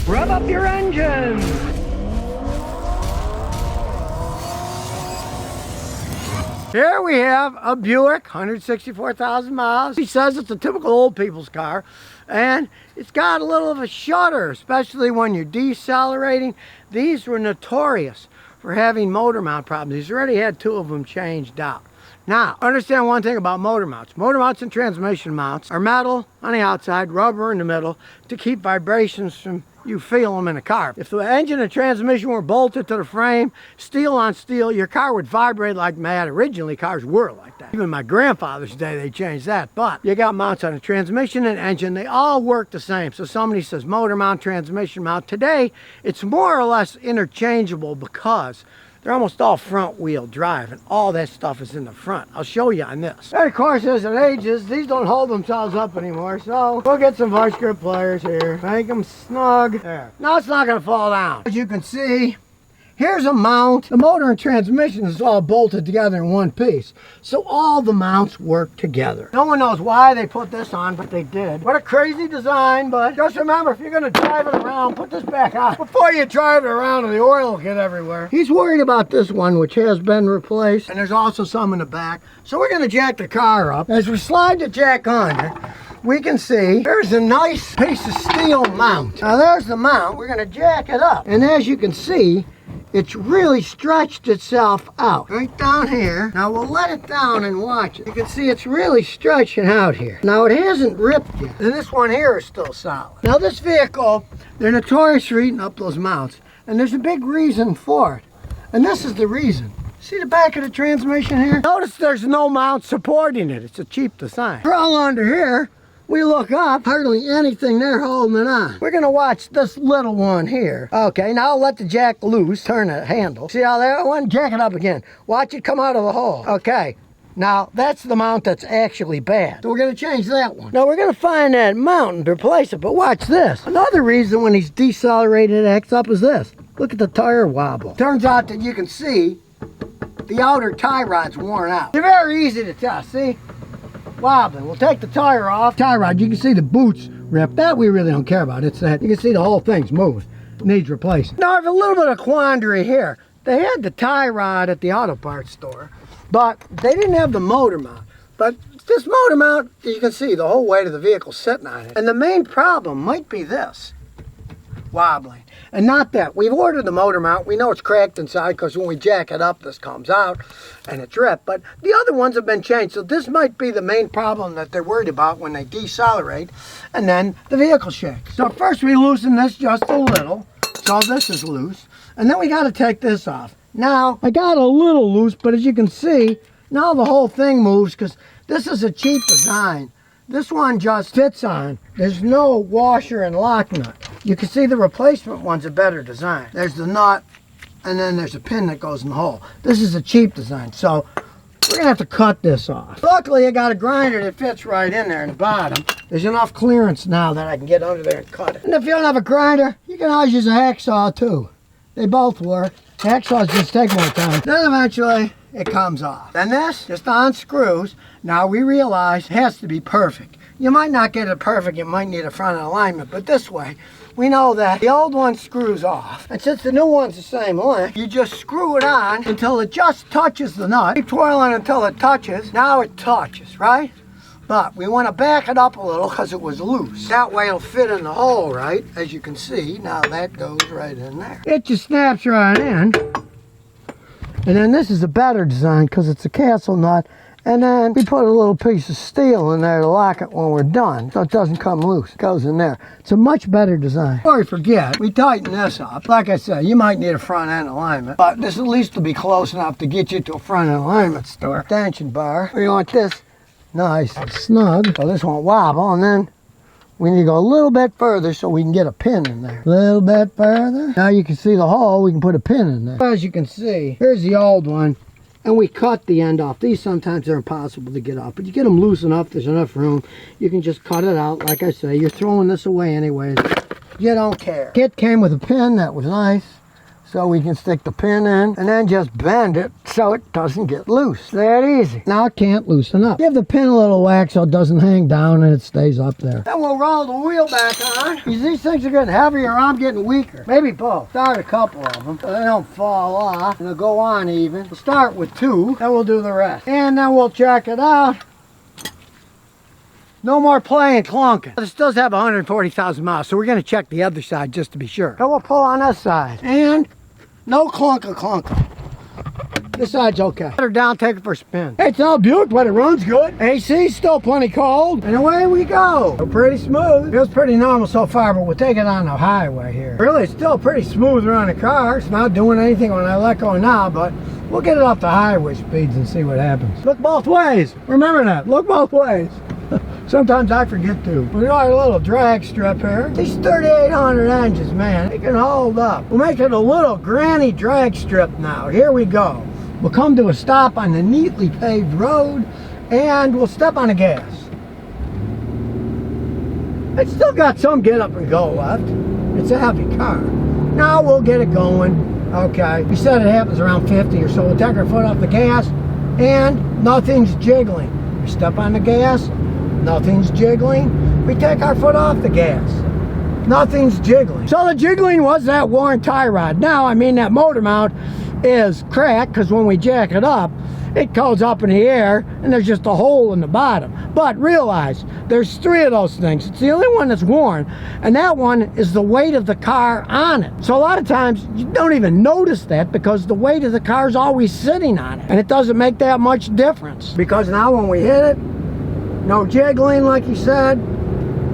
Rev up your engines. Here we have a Buick, 164,000 miles. He says it's a typical old people's car, and it's got a little of a shudder, especially when you're decelerating. These were notorious for having motor mount problems. He's already had 2 of them changed out. Now, understand one thing about motor mounts. Motor mounts and transmission mounts are metal on the outside, rubber in the middle, to keep vibrations from you feel them in a car. If the engine and transmission were bolted to the frame, steel on steel, your car would vibrate like mad. Originally, cars were like that. Even my grandfather's day, they changed that. But you got mounts on the transmission and engine. They all work the same. So somebody says motor mount, transmission mount. Today, it's more or less interchangeable because they're almost all front wheel drive, and all that stuff is in the front. I'll show you on this. And of course, as it ages, these don't hold themselves up anymore, so we'll get some vice grip pliers here. Make them snug. There. Now it's not gonna fall down. As you can see, here's a mount. The motor and transmission is all bolted together in one piece. So all the mounts work together. No one knows why they put this on, but they did. What a crazy design, but just remember, if you're gonna drive it around, put this back on before you drive it around and the oil will get everywhere. He's worried about this one, which has been replaced, and there's also some in the back. So we're gonna jack the car up. As we slide the jack under, we can see there's a nice piece of steel mount. Now there's the mount. We're gonna jack it up. And as you can see, it's really stretched itself out right down here. Now we'll let it down and watch it. You can see it's really stretching out here. Now it hasn't ripped yet, and this one here is still solid. Now this vehicle, they're notorious for eating up those mounts, and there's a big reason for it. And this is the reason. See the back of the transmission here? Notice there's no mount supporting it. It's a cheap design. Crawl under here. We look up, hardly anything there holding it on. We're gonna watch this little one here. Okay, now I'll let the jack loose, turn the handle. See how that one? Jack it up again. Watch it come out of the hole. Okay, now that's the mount that's actually bad. So we're gonna change that one. Now we're gonna find that mount and replace it, but watch this. Another reason when he's decelerated it acts up is this. Look at the tire wobble. Turns out that you can see the outer tie rod's worn out. They're very easy to test, see? Wobbling. We'll take the tire off. Tie rod, you can see the boots ripped. That we really don't care about. It's that you can see the whole thing's moved. Needs replacing. Now I have a little bit of quandary here. They had the tie rod at the auto parts store, but they didn't have the motor mount. But this motor mount, you can see the whole weight of the vehicle sitting on it. And the main problem might be this. Wobbling. And not that. We've ordered the motor mount. We know it's cracked inside because when we jack it up, this comes out and it's ripped. But the other ones have been changed. So this might be the main problem that they're worried about when they decelerate and then the vehicle shakes. So first we loosen this just a little. So this is loose. And then we got to take this off. Now, I got a little loose, but as you can see, now the whole thing moves because this is a cheap design. This one just fits on. There's no washer and lock nut. You can see the replacement one's a better design. There's the nut, and then there's a pin that goes in the hole. This is a cheap design, so we're gonna have to cut this off. Luckily, I got a grinder that fits right in there in the bottom. There's enough clearance now that I can get under there and cut it. And if you don't have a grinder, you can always use a hacksaw too. They both work. Hacksaws just take more time. Then eventually, it comes off. And this just unscrews. Now we realize it has to be perfect. You might not get it perfect, you might need a front end alignment, but this way, we know that the old one screws off. And since the new one's the same length, you just screw it on until it just touches the nut. Keep twirling until it touches. Now it touches, right? But we want to back it up a little because it was loose. That way it'll fit in the hole, right? As you can see, now that goes right in there. It just snaps right in. And then this is a better design because it's a castle nut. And then we put a little piece of steel in there to lock it when we're done, so it doesn't come loose. It goes in there. It's a much better design. Before we forget, we tighten this up. Like I said, you might need a front end alignment, but this at least will be close enough to get you to a front end alignment store. Tension bar. We want this nice and snug, so this won't wobble, and then we need to go a little bit further so we can get a pin in there. A little bit further. Now you can see the hole, we can put a pin in there. As you can see, here's the old one. And we cut the end off. These sometimes are impossible to get off, but you get them loose enough, there's enough room, you can just cut it out. Like I say, you're throwing this away anyways. You don't care. Kit came with a pin, that was nice. so we can stick the pin in and then just bend it so it doesn't get loose. That easy. Now it can't loosen up. Give the pin a little whack so it doesn't hang down and it stays up there. Then we'll roll the wheel back on. These things are getting heavier, I'm getting weaker. Maybe both. Start a couple of them so they don't fall off and they'll go on even. We'll start with 2, then we'll do the rest. And then we'll check it out. No more playing clunking. This does have 140,000 miles, so we're going to check the other side just to be sure. So we'll pull on this side. And no clunker. This side's okay. Put her down, take it for a spin. Hey, it's all Buick, but it runs good. AC's still plenty cold. And away we go. So pretty smooth. Feels pretty normal so far, but we'll take it on the highway here. Really, it's still pretty smooth running car. It's not doing anything when I let go now, but we'll get it up to highway speeds and see what happens. Look both ways. Remember that. Look both ways. Sometimes I forget to. We got a little drag strip here. These 3,800 engines, man, they can hold up. We'll make it a little granny drag strip now. Here we go. We'll come to a stop on the neatly paved road and we'll step on the gas. It's still got some get up and go left. It's a heavy car. Now we'll get it going. Okay, we said it happens around 50 or so. We'll take our foot off the gas and nothing's jiggling. We step on the gas. Nothing's jiggling. We take our foot off the gas. Nothing's jiggling. So the jiggling was that worn tie rod. Now, I mean, that motor mount is cracked because when we jack it up, it goes up in the air and there's just a hole in the bottom. But realize, there's 3 of those things. It's the only one that's worn, and that one is the weight of the car on it. So a lot of times, you don't even notice that because the weight of the car is always sitting on it. And it doesn't make that much difference. Because now when we hit it, no jiggling, like he said.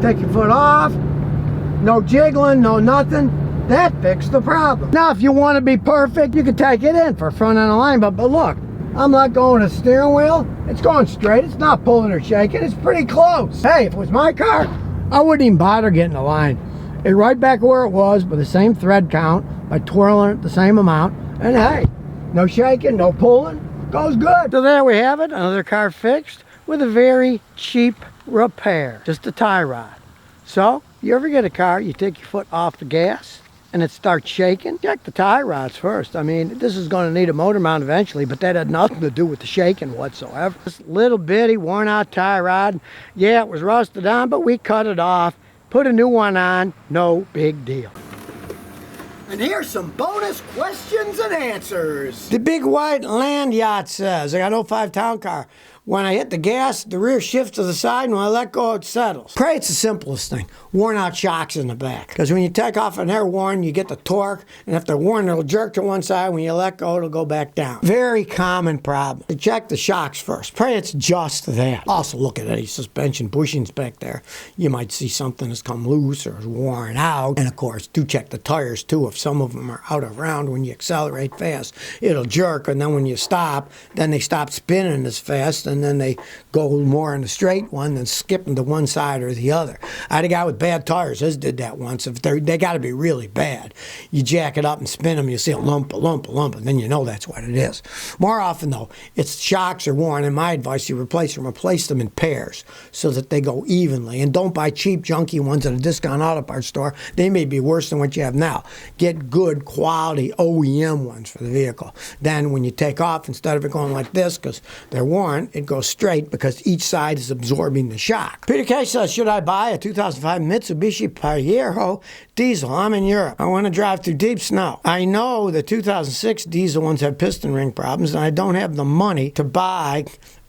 Take your foot off. No jiggling, no nothing. That fixed the problem. Now, if you want to be perfect, you can take it in for front end alignment. But look, I'm not going to steering wheel. It's going straight. It's not pulling or shaking. It's pretty close. Hey, if it was my car, I wouldn't even bother getting the line. It's right back where it was with the same thread count by twirling it the same amount. And hey, no shaking, no pulling. Goes good. So there we have it. Another car fixed with a very cheap repair, just a tie rod. So, you ever get a car, you take your foot off the gas and it starts shaking, check the tie rods first. I mean, this is going to need a motor mount eventually, but that had nothing to do with the shaking whatsoever. This little bitty worn out tie rod, yeah, it was rusted on, but we cut it off, put a new one on, no big deal. And here's some bonus questions and answers. The big white land yacht says, I got 05 town car. When I hit the gas, the rear shifts to the side, and when I let go, it settles. Pray it's the simplest thing. Worn out shocks in the back. Because when you take off and they're worn, you get the torque, and if they're worn, it'll jerk to one side. When you let go, it'll go back down. Very common problem. So check the shocks first. Pray it's just that. Also look at any suspension bushings back there. You might see something that's come loose or is worn out. And of course, do check the tires too. If some of them are out of round, when you accelerate fast, it'll jerk, and then when you stop, then they stop spinning as fast, and then they go more in the straight one than skipping to one side or the other. I had a guy with bad tires. His did that once. If they got to be really bad. You jack it up and spin them, you see a lump, and then you know that's what it is. More often, though, it's shocks are worn, and my advice, you replace them in pairs so that they go evenly. And don't buy cheap, junky ones at a discount auto parts store. They may be worse than what you have now. Get good quality OEM ones for the vehicle. Then when you take off, instead of it going like this, because they're worn, it goes straight because each side is absorbing the shock. Peter K says, should I buy a 2005 Mitsubishi Pajero diesel? I'm in Europe. I want to drive through deep snow. I know the 2006 diesel ones have piston ring problems, and I don't have the money to buy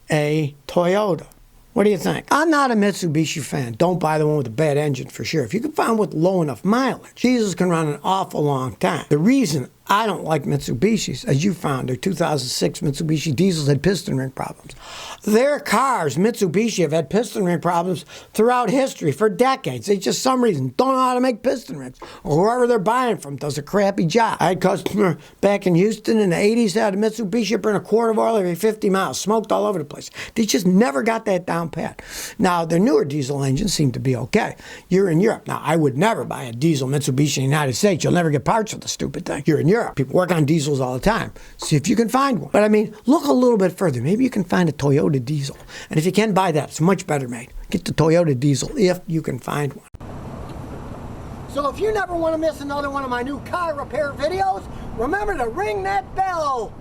a Toyota. What do you think? I'm not a Mitsubishi fan. Don't buy the one with a bad engine for sure. If you can find one with low enough mileage, diesels can run an awful long time. The reason I don't like Mitsubishis, as you found, their 2006 Mitsubishi diesels had piston ring problems. Their cars, Mitsubishi, have had piston ring problems throughout history for decades. They just, some reason, don't know how to make piston rings. Or whoever they're buying from does a crappy job. I had a customer back in Houston in the 80s that had a Mitsubishi, burned a quart of oil every 50 miles, smoked all over the place. They just never got that down pat. Now, their newer diesel engines seem to be okay. You're in Europe. Now, I would never buy a diesel Mitsubishi in the United States. You'll never get parts for the stupid thing. You're in Europe. People work on diesels all the time. See if you can find one. But I mean, look a little bit further. Maybe you can find a Toyota diesel. And if you can buy that, it's much better made. Get the Toyota diesel if you can find one. So if you never want to miss another one of my new car repair videos, remember to ring that bell.